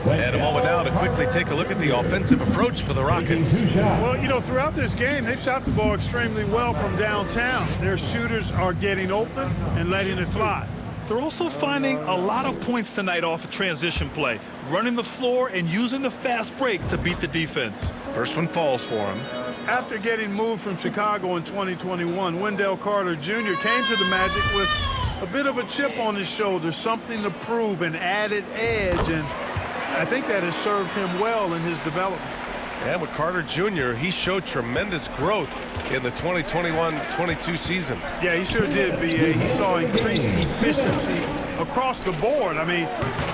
And a moment now to quickly take a look at the offensive approach for the Rockets. Well, you know, throughout this game, they've shot the ball extremely well from downtown. Their shooters are getting open and letting it fly. They're also finding a lot of points tonight off of transition play, running the floor and using the fast break to beat the defense. First one falls for him. After getting moved from Chicago in 2021, Wendell Carter Jr. came to the Magic with a bit of a chip on his shoulder, something to prove, an added edge, and I think that has served him well in his development. And with Carter Jr., he showed tremendous growth in the 2021-22 season. Yeah, he sure did, B.A. He saw increased efficiency across the board. I mean,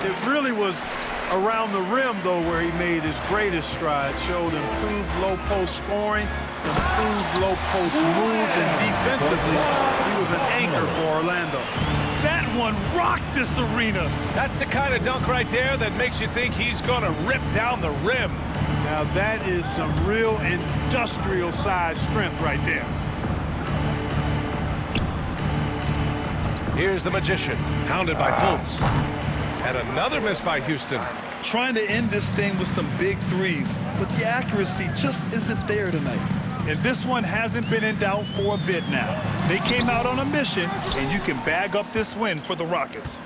it really was Around the rim, though, where he made his greatest strides, showed improved low post scoring, improved low post moves, and defensively, he was an anchor for Orlando. That one rocked this arena. That's the kind of dunk right there that makes you think he's going to rip down the rim. Now that is some real industrial size strength right there. Here's the Magician, hounded by Fultz. And another miss by Houston. Trying to end this thing with some big threes, but the accuracy just isn't there tonight. And this one hasn't been in doubt for a bit now. They came out on a mission, and you can bag up this win for the Rockets.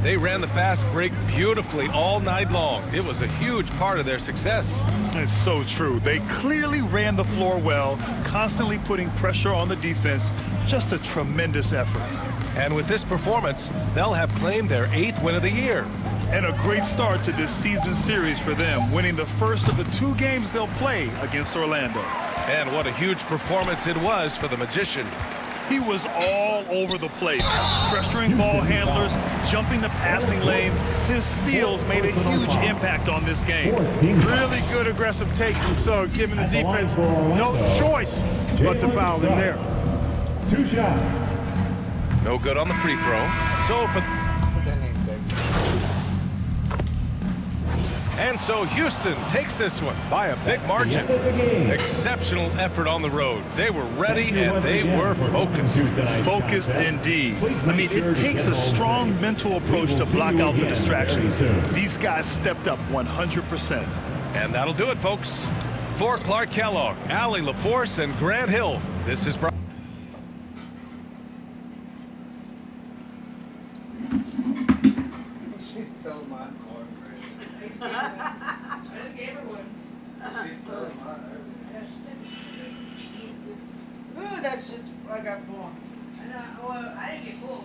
They ran the fast break beautifully all night long. It was a huge part of their success. It's so true. They clearly ran the floor well, constantly putting pressure on the defense. Just a tremendous effort. And with this performance, they'll have claimed their 8th win of the year. And a great start to this season series for them, winning the first of the 2 games they'll play against Orlando. And what a huge performance it was for the Magician. He was all over the place, pressuring ball handlers, jumping the passing lanes. His steals made a huge impact on this game. Really good aggressive take from Suggs, giving the defense no choice but to foul him there. 2 shots. No good on the free throw. So for... And so Houston takes this one by a big margin. Exceptional effort on the road. They were ready and they were focused. Focused indeed. I mean, it takes a strong mental approach to block out the distractions. These guys stepped up 100%. And that'll do it, folks. For Clark Kellogg, Allie LaForce, and Grant Hill, this is... She stole my cornbread. I just gave her one. She stole mine earlier. Ooh, that shit's, I got full. I know, well, I didn't get full.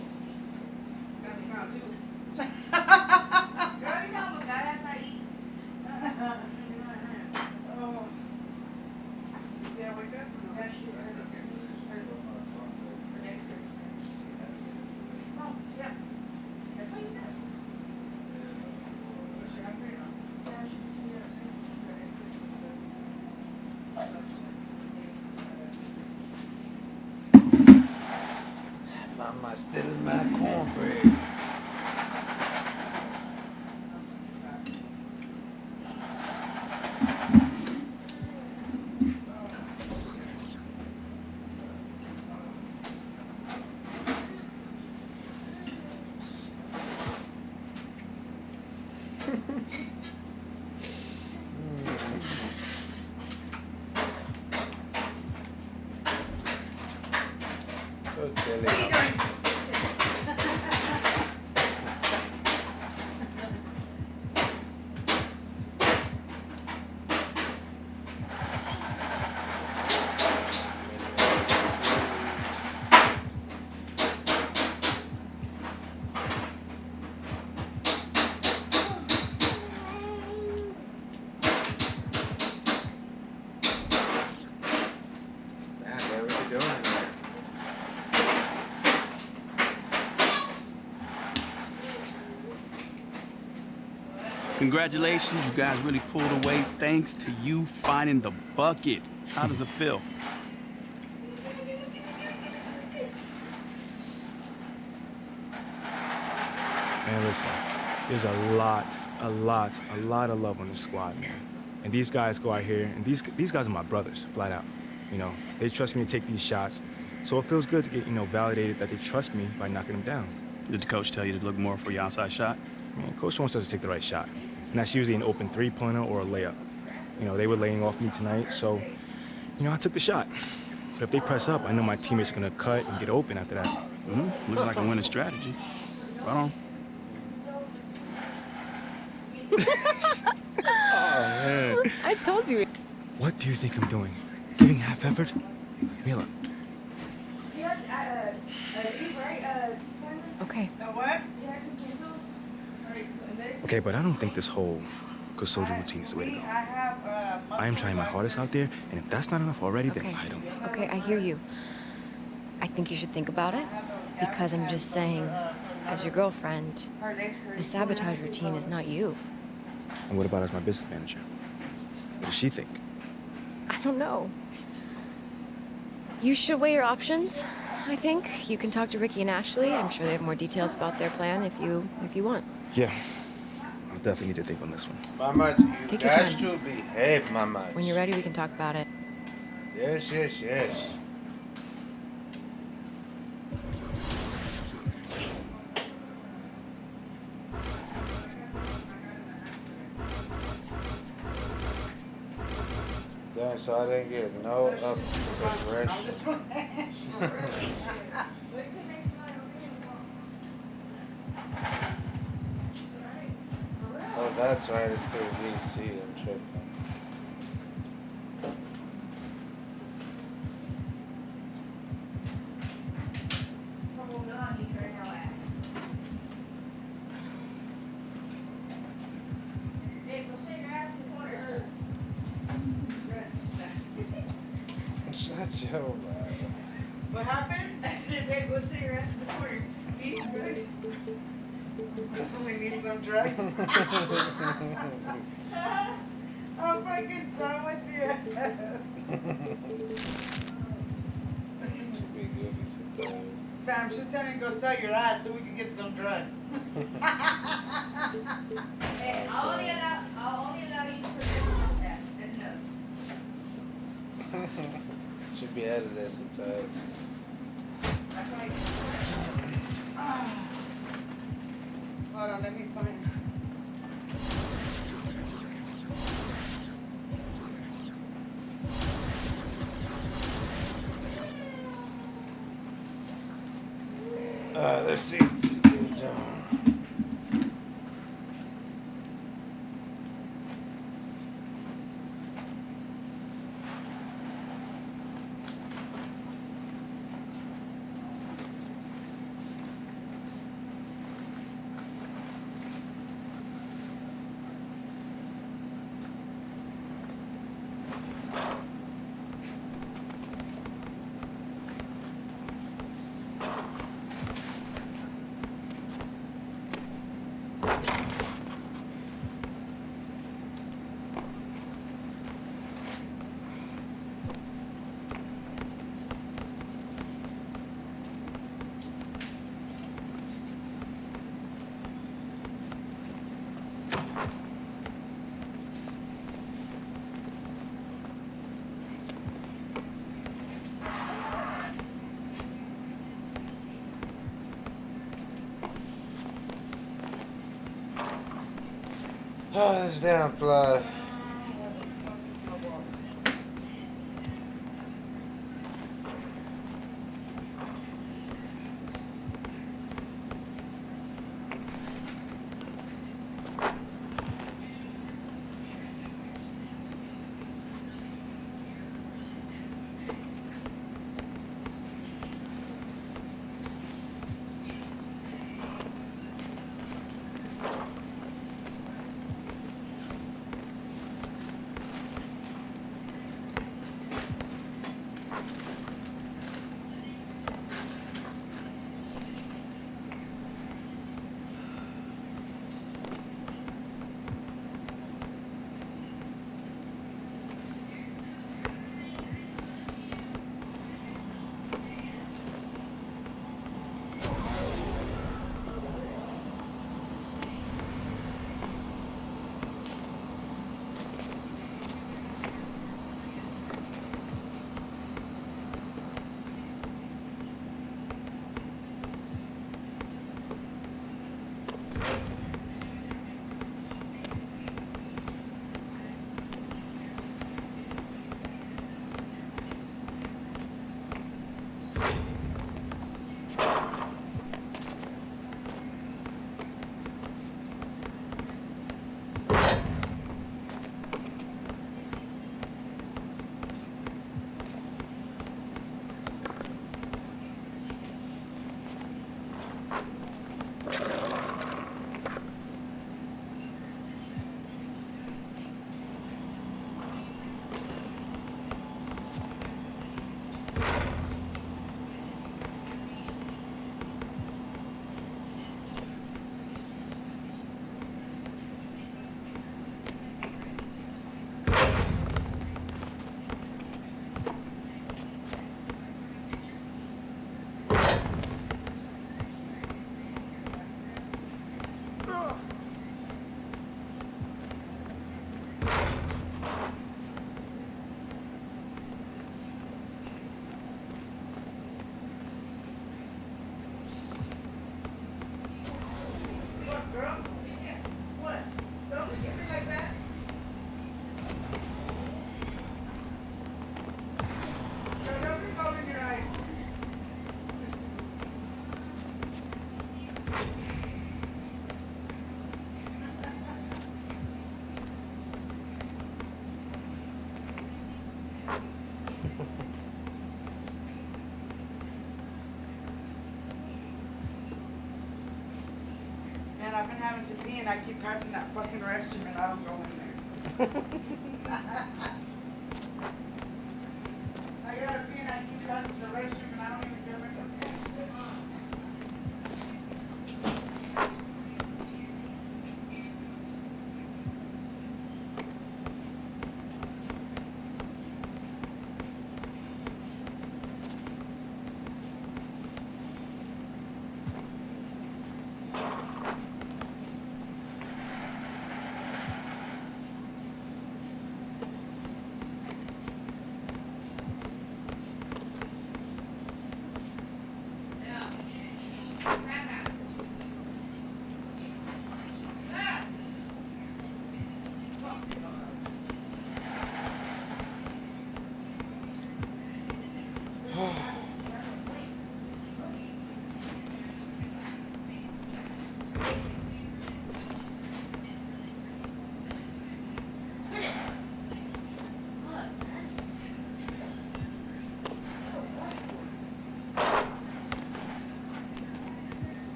Got me found too. Girl, you know what, guy, that's how I eat. Oh. Yeah, wake up. That shit. Oh, yeah. That's what you did. Mama stealing my cornbread. So silly. Congratulations, you guys really pulled away thanks to you finding the bucket. How does it feel? Man, listen, there's a lot of love on this squad, man. And these guys go out here, and these guys are my brothers, flat out. You know, they trust me to take these shots, so it feels good to get, validated that they trust me by knocking them down. Did the coach tell you to look more for your outside shot? Man, coach wants us to take the right shot, and that's usually an open three-pointer or a layup. They were laying off me tonight, so, I took the shot. But if they press up, I know my teammates are gonna cut and get open after that. Mm-hmm. Looks like a winning strategy. Right on. Oh, man. I told you. What do you think I'm doing? Giving half effort? Mila. You have, beef, right, Tyler? Okay. What? You have some pencil? Okay, but I don't think this whole good soldier routine is the way to go. I am trying my hardest out there, and if that's not enough already, then I don't. Okay, I hear you. I think you should think about it, because I'm just saying, as your girlfriend, the sabotage routine is not you. And what about as my business manager? What does she think? I don't know. You should weigh your options, I think. You can talk to Ricky and Ashley. I'm sure they have more details about their plan if you want. Yeah, I'll definitely need to think on this one. Mama, you Take your got time. to behave, Mama. When you're ready, we can talk about it. Yes, yes, yes. Damn, so I didn't get no up progression. Oh, that's right, it's through VC, I'm tripping. Shut your mouth. What happened? I said, babe, go sit your ass in the corner. These drugs. We need some drugs. I'm fucking done with you. To be goofy sometimes. Fam, she's telling you to go sell your ass so we can get some drugs. Hey, I'll only allow you to present that. Enough. Should be out of there sometimes. Hold on, let me find. Let's see. Just do it. Oh, this damn fly. Man, I've been having to pee and I keep passing that fucking restroom and I don't go in there. I gotta pee and I keep passing the restroom and I don't even go in there.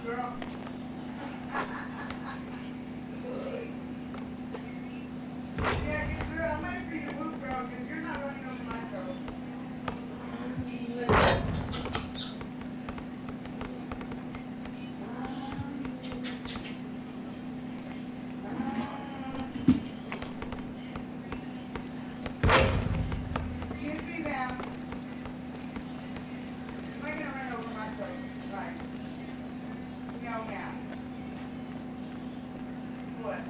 Girl. Yeah, girl, I'm ready for you to move, girl, because you're not running over my toes. Excuse me, ma'am. Am I going to run over my toes? Like, no, ma'am. What?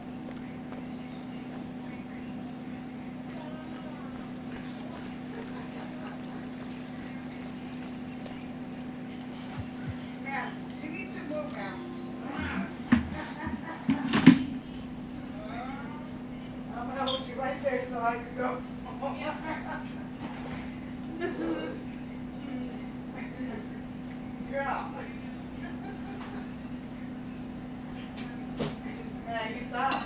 Ma'am, you need to move, ma'am. I'm gonna hold you right there so I can go. Girl. Yeah, you thought.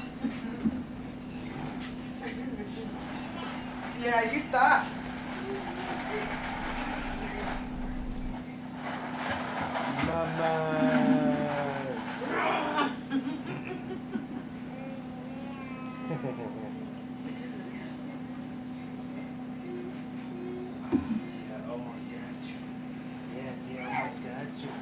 Yeah, you thought. Yeah, almost got you. Yeah, almost got you.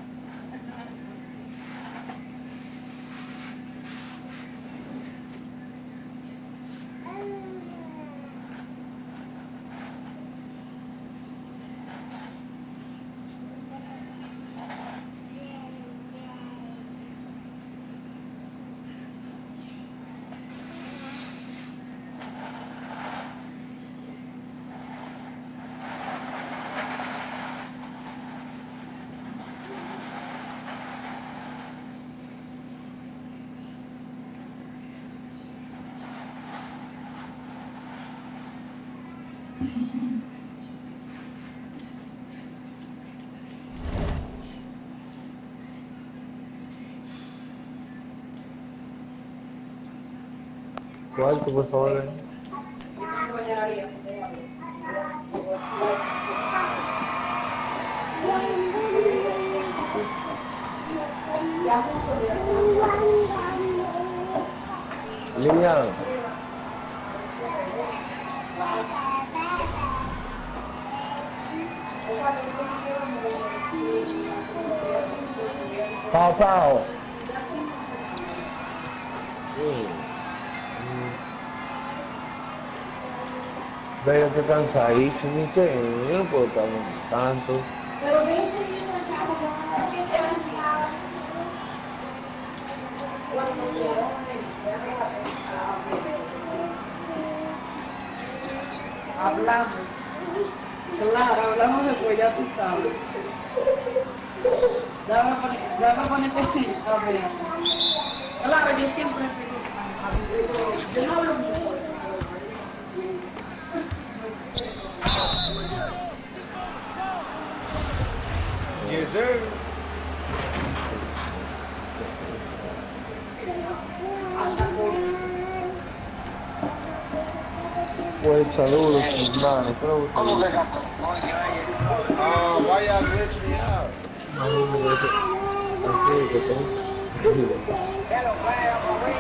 ¿Cuál, por favor? Lilian. Pau, pau. Pero estoy cansadísimo, ¿viste? Yo no puedo estar tanto. Hablamos. Claro, hablamos después, ya tú sabes. Dame ponerte a ver. Claro, yo siempre yo no hablo mucho. Yes, sir. Pues saludos, hermano. Creo que Oh, why y'all glitch me out?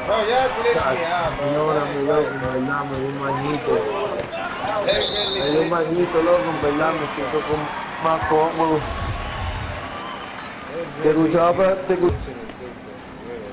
Bro, y'all glitch me out, bro. Perdóname, loco, en verdad me dio un mañito. They really Me dio un glitched me. mañito, loco, en verdad me siento más cómodo. Te escuchaba, te escuchaba. Glitching the system, really.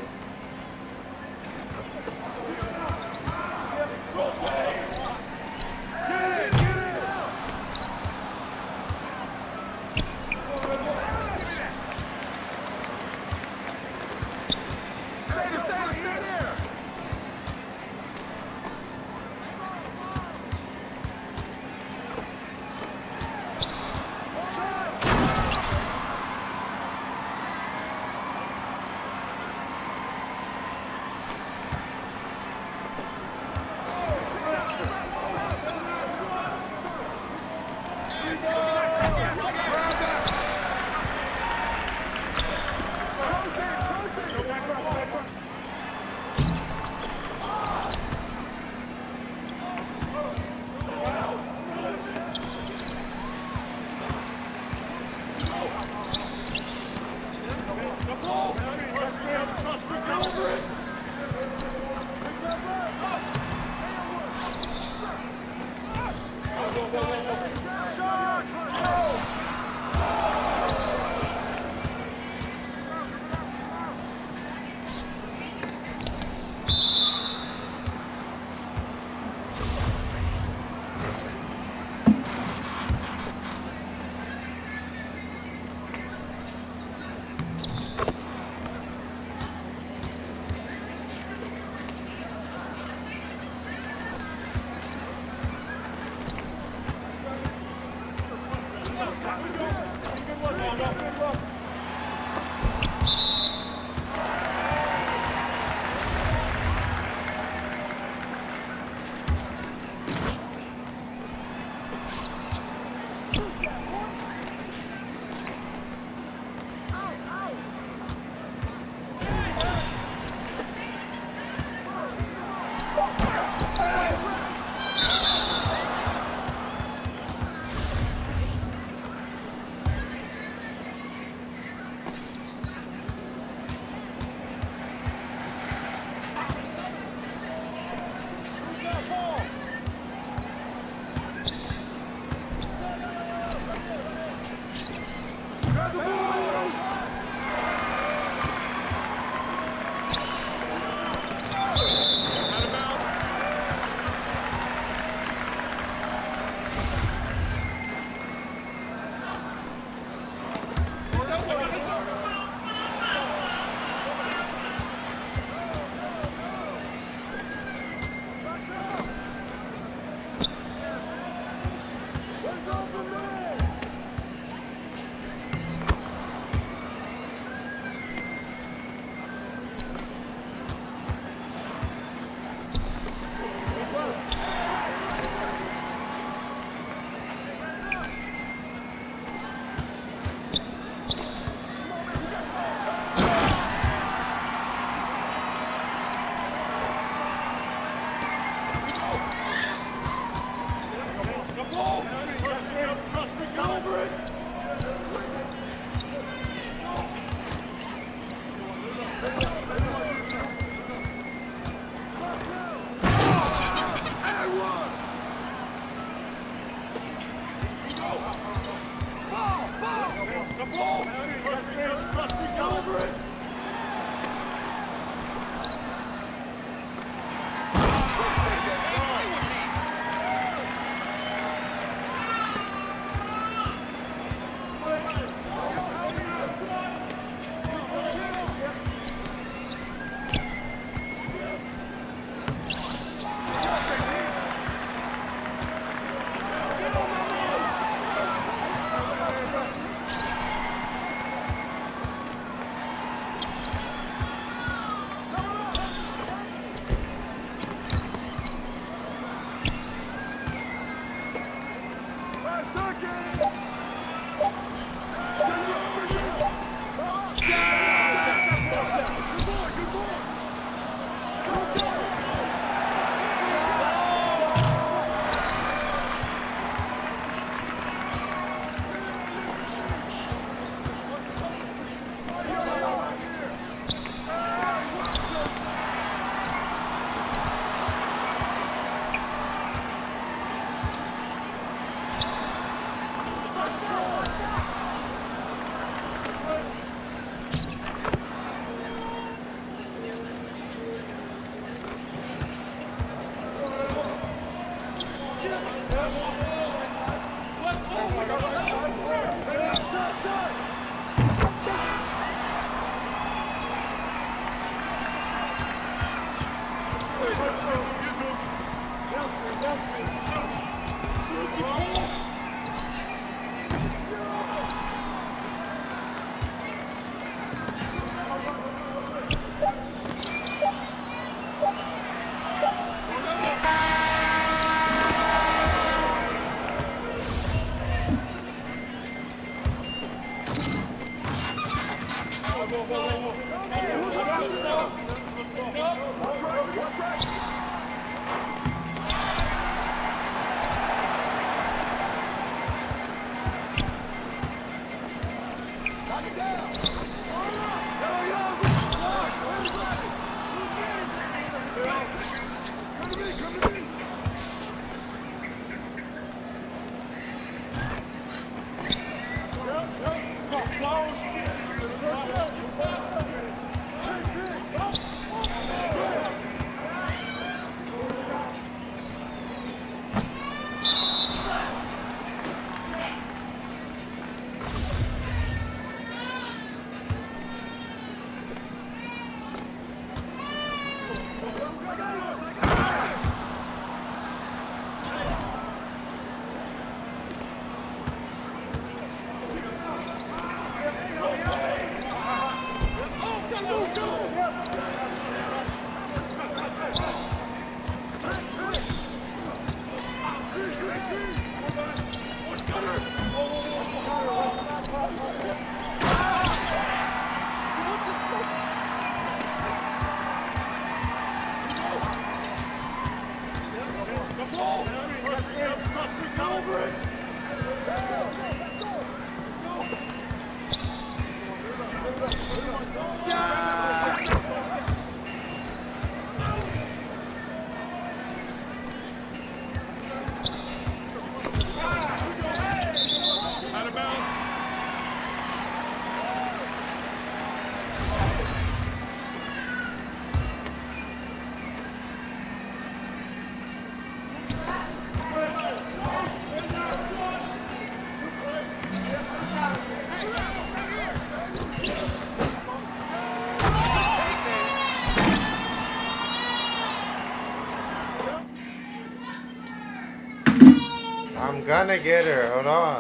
I'm gonna get her. Hold on.